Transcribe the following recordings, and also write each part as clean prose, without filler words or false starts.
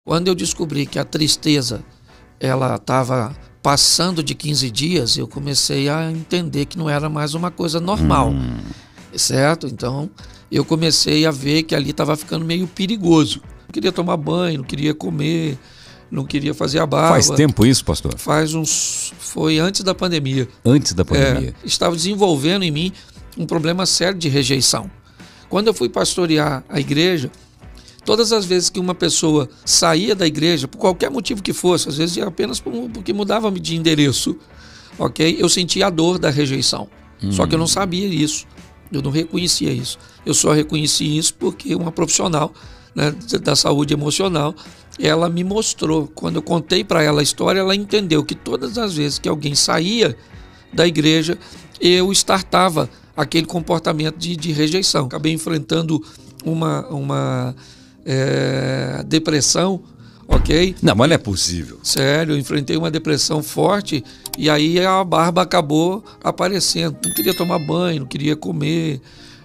Quando eu descobri que a tristeza ela estava passando de 15 dias, eu comecei a entender que não era mais uma coisa normal, certo? Então eu comecei a ver que ali estava ficando meio perigoso. Não queria tomar banho, não queria comer, não queria fazer a barba. Faz tempo isso, pastor? Foi antes da pandemia. Antes da pandemia. Estava desenvolvendo em mim um problema sério de rejeição. Quando eu fui pastorear a igreja, todas as vezes que uma pessoa saía da igreja, por qualquer motivo que fosse, às vezes apenas porque mudava de endereço, ok? Eu sentia a dor da rejeição. Só que eu não sabia isso. Eu não reconhecia isso. Eu só reconheci isso porque uma profissional, né, da saúde emocional, ela me mostrou. Quando eu contei para ela a história, ela entendeu que todas as vezes que alguém saía da igreja, eu startava aquele comportamento de rejeição. Acabei enfrentando uma depressão, ok? Não, mas não é possível. Sério, eu enfrentei uma depressão forte e aí a barba acabou aparecendo. Não queria tomar banho, não queria comer,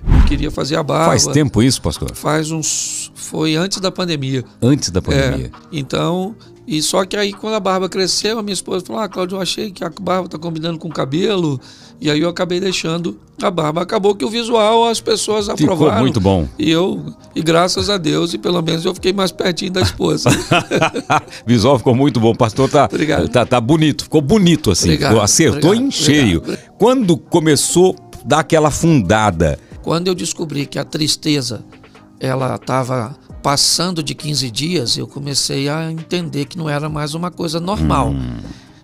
não queria fazer a barba. Faz tempo isso, pastor? Foi antes da pandemia. Antes da pandemia. Então, e só que aí quando a barba cresceu, a minha esposa falou: Cláudio, eu achei que a barba tá combinando com o cabelo. E aí eu acabei deixando a barba. Acabou que o visual as pessoas aprovaram. Ficou muito bom. E graças a Deus, e pelo menos eu fiquei mais pertinho da esposa. Visual ficou muito bom. O pastor tá bonito. Ficou bonito assim. Obrigado, Acertou em cheio. Obrigado. Quando começou a dar aquela afundada? Quando eu descobri que a tristeza ela estava passando de 15 dias, eu comecei a entender que não era mais uma coisa normal,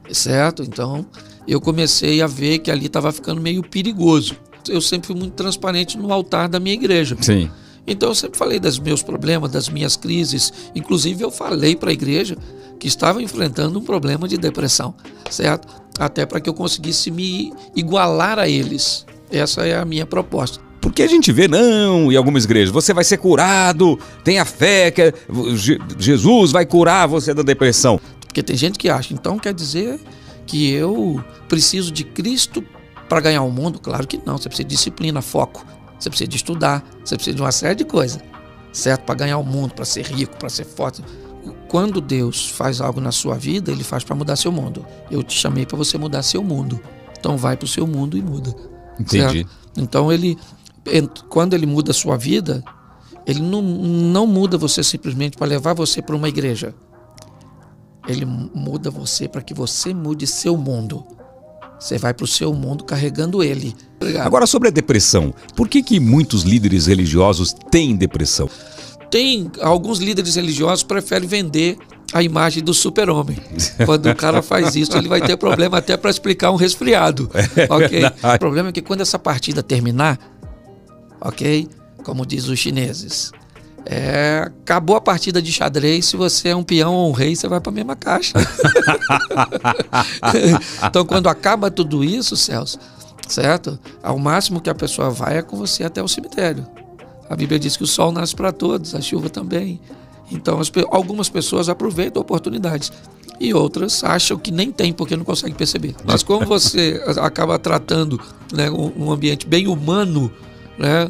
certo? Então eu comecei a ver que ali estava ficando meio perigoso. Eu sempre fui muito transparente no altar da minha igreja. Sim. Então eu sempre falei dos meus problemas, das minhas crises. Inclusive eu falei para a igreja que estava enfrentando um problema de depressão, certo? Até para que eu conseguisse me igualar a eles. Essa é a minha proposta. Porque a gente vê, não, em algumas igrejas, você vai ser curado, tenha fé, que Jesus vai curar você da depressão. Porque tem gente que acha, então quer dizer que eu preciso de Cristo para ganhar o mundo? Claro que não, você precisa de disciplina, foco, você precisa de estudar, você precisa de uma série de coisas, certo? Para ganhar o mundo, para ser rico, para ser forte. Quando Deus faz algo na sua vida, Ele faz para mudar seu mundo. Eu te chamei para você mudar seu mundo, então vai para o seu mundo e muda. Entendi. Certo? Então quando Ele muda a sua vida, Ele não muda você simplesmente para levar você para uma igreja. Ele muda você para que você mude seu mundo. Você vai para o seu mundo carregando Ele. Obrigado. Agora, sobre a depressão, por que muitos líderes religiosos têm depressão? Alguns líderes religiosos preferem vender a imagem do super-homem. Quando o cara faz isso, ele vai ter problema até para explicar um resfriado. Ok? O problema é que quando essa partida terminar, ok? Como diz os chineses, acabou a partida de xadrez. Se você é um peão ou um rei, você vai para a mesma caixa. Então, quando acaba tudo isso, Celso, certo? Ao máximo que a pessoa vai é com você até o cemitério. A Bíblia diz que o sol nasce para todos, a chuva também. Então, algumas pessoas aproveitam oportunidades e outras acham que nem tem porque não conseguem perceber. Mas como você acaba tratando, né, um ambiente bem humano, né,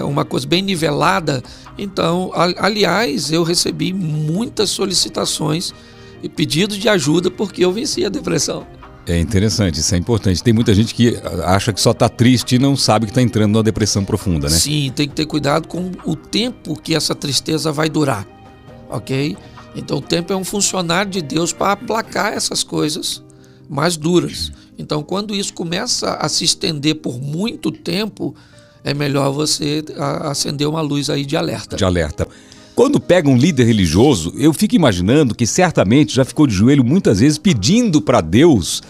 uma coisa bem nivelada, então, aliás, eu recebi muitas solicitações e pedidos de ajuda porque eu venci a depressão. É interessante, isso é importante. Tem muita gente que acha que só está triste e não sabe que está entrando numa depressão profunda, né? Sim, tem que ter cuidado com o tempo que essa tristeza vai durar, ok? Então o tempo é um funcionário de Deus para aplacar essas coisas mais duras. Então quando isso começa a se estender por muito tempo, é melhor você acender uma luz aí de alerta. De alerta. Quando pega um líder religioso, eu fico imaginando que certamente já ficou de joelho muitas vezes pedindo para Deus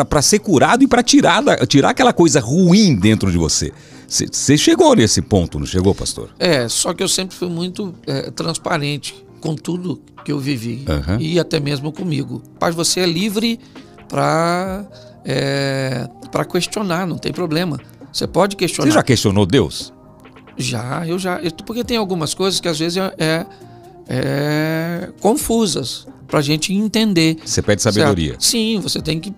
para ser curado e para tirar aquela coisa ruim dentro de você. Você chegou nesse ponto, não chegou, pastor? Só que eu sempre fui muito transparente com tudo que eu vivi, e até mesmo comigo. Mas você é livre para questionar, não tem problema. Você pode questionar. Você já questionou Deus? Eu já. Porque tem algumas coisas que às vezes confusas pra gente entender. Você pede sabedoria. Certo? Sim, você tem que...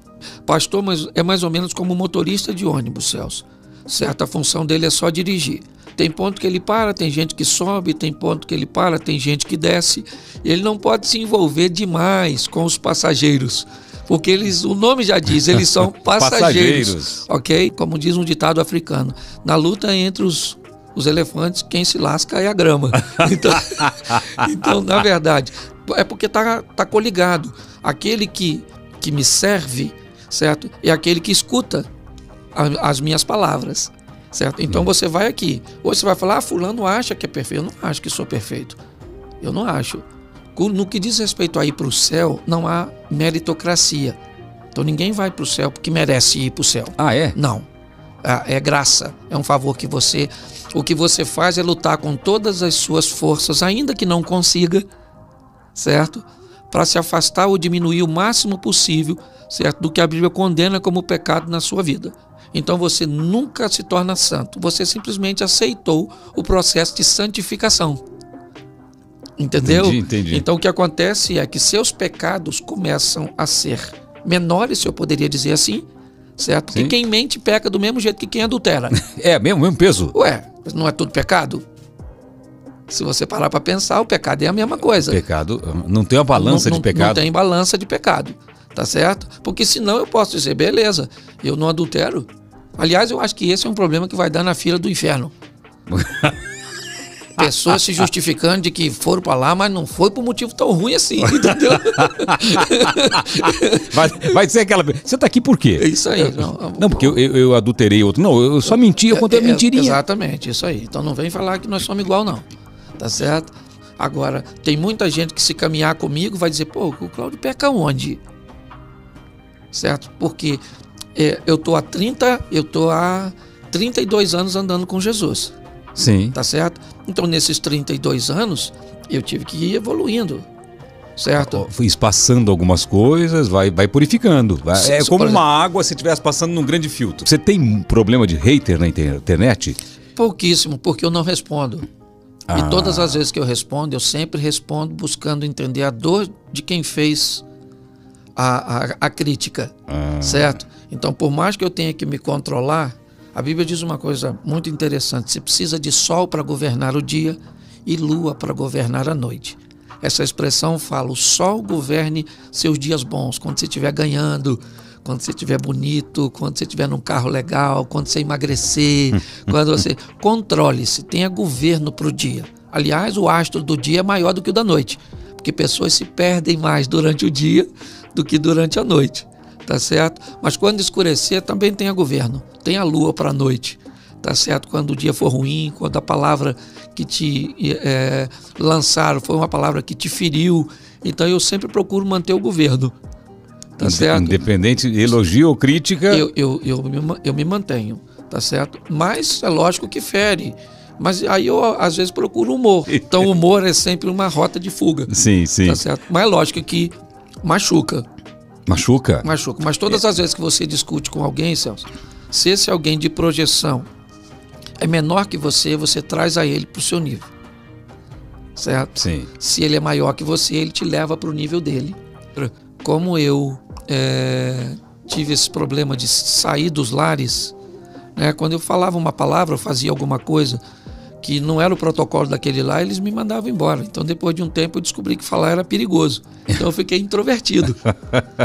Pastor, mas é mais ou menos como motorista de ônibus, Celso. Certo? A função dele é só dirigir. Tem ponto que ele para, tem gente que sobe, tem ponto que ele para, tem gente que desce. Ele não pode se envolver demais com os passageiros, porque o nome já diz, eles são passageiros. Ok? Como diz um ditado africano, na luta entre os elefantes, quem se lasca é a grama. Então, na verdade, é porque tá coligado. Aquele que me serve, certo? É aquele que escuta as minhas palavras, certo? Então você vai aqui, ou você vai falar, fulano acha que é perfeito. Eu não acho que sou perfeito. Eu não acho. No que diz respeito a ir para o céu, não há meritocracia. Então ninguém vai para o céu porque merece ir para o céu. Ah, é? Não. É graça, é um favor que o que você faz é lutar com todas as suas forças, ainda que não consiga, certo? Para se afastar ou diminuir o máximo possível, certo? Do que a Bíblia condena como pecado na sua vida. Então você nunca se torna santo, você simplesmente aceitou o processo de santificação. Entendeu? Entendi. Então o que acontece é que seus pecados começam a ser menores, se eu poderia dizer assim, certo? Porque quem mente peca do mesmo jeito que quem adultera. É mesmo peso? Ué, não é tudo pecado? Se você parar para pensar, o pecado é a mesma coisa. Pecado, não tem uma balança de pecado? Não tem balança de pecado, tá certo? Porque senão eu posso dizer, beleza, eu não adultero. Aliás, eu acho que esse é um problema que vai dar na fila do inferno. Pessoas se justificando de que foram para lá, mas não foi por motivo tão ruim assim, entendeu? Vai ser aquela... Você tá aqui por quê? É isso aí. Não, porque eu adulterei outro. Não, eu só mentia quando eu mentiria. Exatamente, isso aí. Então não vem falar que nós somos igual, não. Tá certo? Agora, tem muita gente que se caminhar comigo vai dizer, pô, o Cláudio peca onde? Certo? Porque eu tô há 32 anos andando com Jesus. Sim. Tá certo? Então, nesses 32 anos, eu tive que ir evoluindo, certo? Fui espaçando algumas coisas, vai purificando. É como uma água se estivesse passando num grande filtro. Você tem um problema de hater na internet? Pouquíssimo, porque eu não respondo. E todas as vezes que eu respondo, eu sempre respondo buscando entender a dor de quem fez a crítica, certo? Então, por mais que eu tenha que me controlar, a Bíblia diz uma coisa muito interessante: você precisa de sol para governar o dia e lua para governar a noite. Essa expressão fala, o sol governe seus dias bons, quando você estiver ganhando, quando você estiver bonito, quando você estiver num carro legal, quando você emagrecer, quando você... Controle-se, tenha governo para o dia. Aliás, o astro do dia é maior do que o da noite, porque pessoas se perdem mais durante o dia do que durante a noite. Tá certo? Mas quando escurecer, também tenha governo. Tenha lua para a noite. Tá certo? Quando o dia for ruim, quando a palavra que te lançaram foi uma palavra que te feriu. Então eu sempre procuro manter o governo. Tá certo? Independente de elogio ou crítica. Eu me mantenho. Tá certo? Mas é lógico que fere. Mas aí eu às vezes procuro humor. Então o humor é sempre uma rota de fuga. Sim, sim. Tá certo? Mas é lógico que machuca. Machuca? Machuca. Mas todas as vezes que você discute com alguém, Celso, se esse alguém de projeção é menor que você traz a ele para o seu nível. Certo? Sim. Se ele é maior que você, ele te leva para o nível dele. Como eu tive esse problema de sair dos lares, né, quando eu falava uma palavra, eu fazia alguma coisa que não era o protocolo daquele lá, eles me mandavam embora. Então, depois de um tempo, eu descobri que falar era perigoso. Então, eu fiquei introvertido.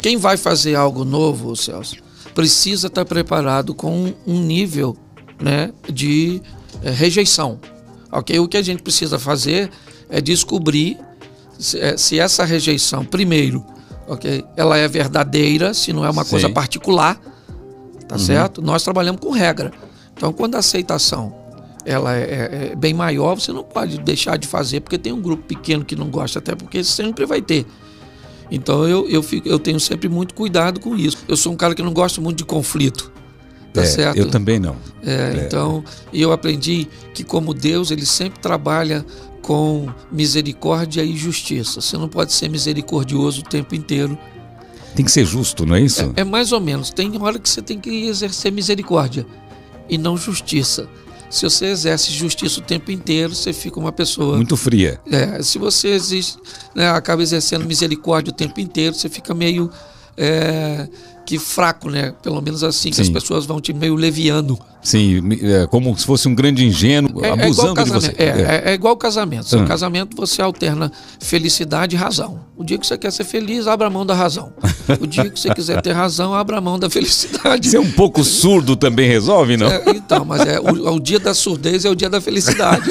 Quem vai fazer algo novo, Celso, precisa estar preparado com um nível, né, de rejeição. Okay? O que a gente precisa fazer é descobrir se essa rejeição, primeiro, okay, ela é verdadeira, se não é uma coisa particular, tá certo? Nós trabalhamos com regra. Então, quando a aceitação ela é bem maior, você não pode deixar de fazer, porque tem um grupo pequeno que não gosta, até porque sempre vai ter. Então eu tenho sempre muito cuidado com isso. Eu sou um cara que não gosta muito de conflito, tá certo? Eu também não. Então, eu aprendi que como Deus, ele sempre trabalha com misericórdia e justiça. Você não pode ser misericordioso o tempo inteiro. Tem que ser justo, não é isso? É mais ou menos. Tem hora que você tem que exercer misericórdia e não justiça. Se você exerce justiça o tempo inteiro, você fica uma pessoa... muito fria. Se você acaba exercendo misericórdia o tempo inteiro, você fica meio que fraco, né? Pelo menos assim, que Sim. as pessoas vão te meio leviando. Sim, como se fosse um grande ingênuo, abusando de você. É igual casamento. Seu casamento, você alterna felicidade e razão. O dia que você quer ser feliz, abra a mão da razão. O dia que você quiser ter razão, abra a mão da felicidade. Ser um pouco surdo também resolve, não? Então, mas o dia da surdez é o dia da felicidade.